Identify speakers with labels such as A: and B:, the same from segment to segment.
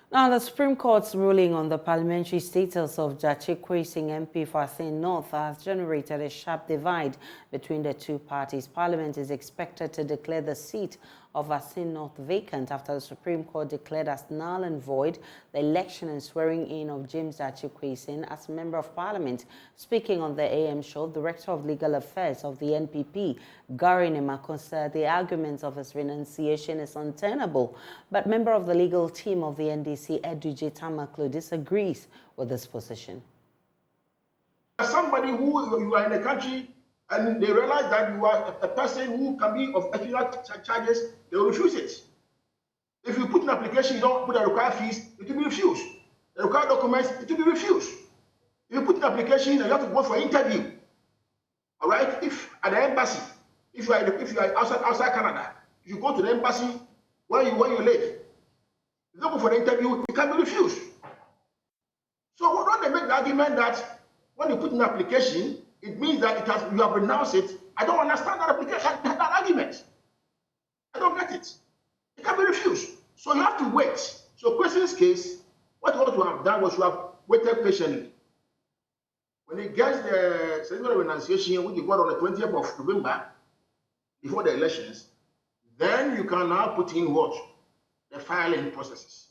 A: Now, the Supreme Court's ruling on the parliamentary status of Quayson MP for Assin North has generated a sharp divide between the two parties. Parliament is expected to declare the seat of Assin North vacant after the Supreme Court declared as null and void the election and swearing in of James Quayson as Member of Parliament. Speaking on the AM show, Director of Legal Affairs of the NPP, Nimako, said the argument of his renunciation is untenable, but member of the legal team of the NDC, Tamaclo, disagrees with this position.
B: Somebody who you are in the country and they realize that you are a person who can be of extra charges, they will refuse it. If you put an application, you don't put the required fees, it will be refused. The required documents, it will be refused. If you put an application and you have to go for an interview, all right? If at the embassy, if you are outside Canada, if you go to the embassy where you live, you don't go for the interview, it can be refused. So why don't they make the argument that when you put an application, it means that you have renounced it? I don't understand that application, that argument. I don't get it. It can be refused. So you have to wait. So Quayson's case, what you ought to have done was to have waited patiently. When he gets the certificate of renunciation, which he got on the 20th of November, before the elections, then you can now put in what? The filing processes.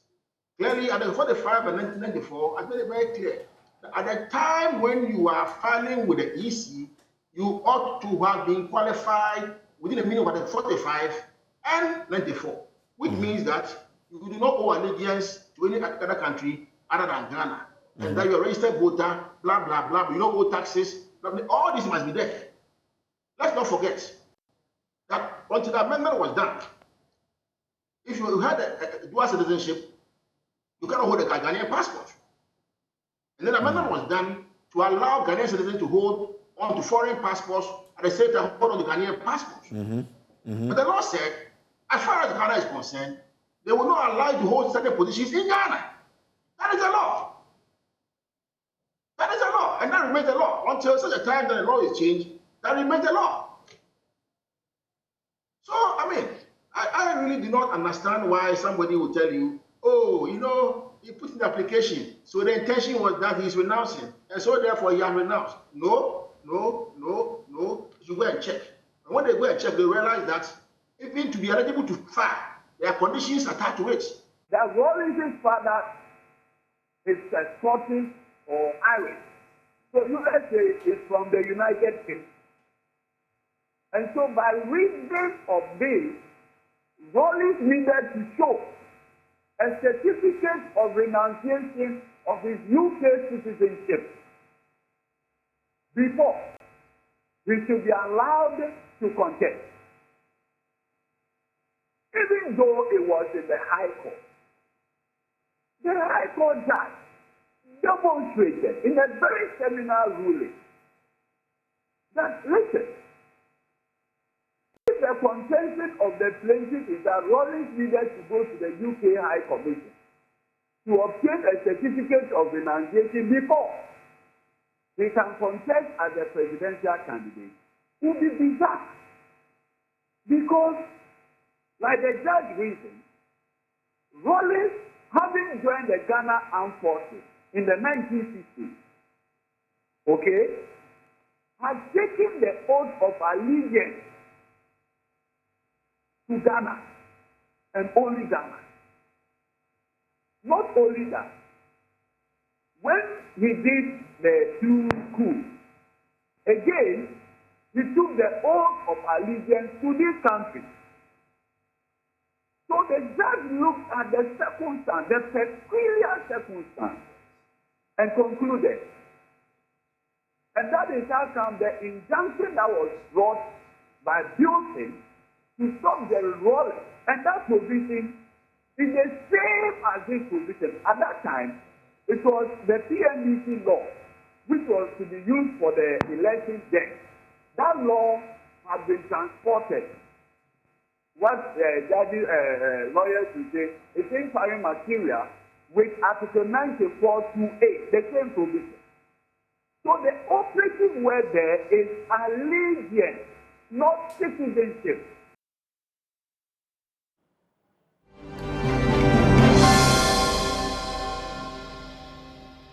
B: Clearly, at the 45 and 1994, I made it very clear that at the time when you are filing with the EC, you ought to have been qualified within the meaning of the 45 and 94, which means that you do not owe allegiance to any other country other than Ghana, and that you're a registered voter, blah, blah, blah, you don't owe taxes, blah, blah. All this must be there. Let's not forget that until the amendment was done, if you had a dual citizenship, you cannot hold a Ghanaian passport. And then the amendment was done to allow Ghanaian citizens to hold on to foreign passports at the same time hold on to Ghanaian passports. But the law said, as far as Ghana is concerned, they will not allow you to hold certain positions in Ghana. That is the law. That is the law, and that remains the law. Until such a time that the law is changed, that remains the law. So, I mean, I really do not understand why somebody will tell you, oh, you know, he put in the application, so the intention was that he's renouncing, and so therefore he has renounced. No, no, no, no. You go and check. And when they go and check, they realize that even to be eligible to file, there are conditions attached to it.
C: That Rawlings' father is Scottish or Irish. So USA is from the United States. And so by reason of this, Rawlings needed to show a certificate of renunciation of his UK citizenship before he should be allowed to contest. Even though it was in the High Court, the High Court judge demonstrated in a very seminal ruling that, listen, if the contention of the plaintiff is that Rawlings needed to go to the UK High Commission to obtain a certificate of renunciation before he can contest as a presidential candidate, it would be bizarre. Because, like the judge reasoned, Rawlings, having joined the Ghana Armed Forces in the 1960s, okay, had taken the oath of allegiance to Ghana and only Ghana. Not only that, when he did the two coups, again, he took the oath of allegiance to this country. So the judge looked at the circumstance, the peculiar circumstance, and concluded. And that is how come the injunction that was brought by Quayson to stop the Rawlings, and that provision is the same as this provision. At that time, it was the PMDC law, which was to be used for the election then. That law had been transported. What lawyers will say is inquiry material with Article 94(2)(8), the same provision. So the operative word there is allegiance, not citizenship.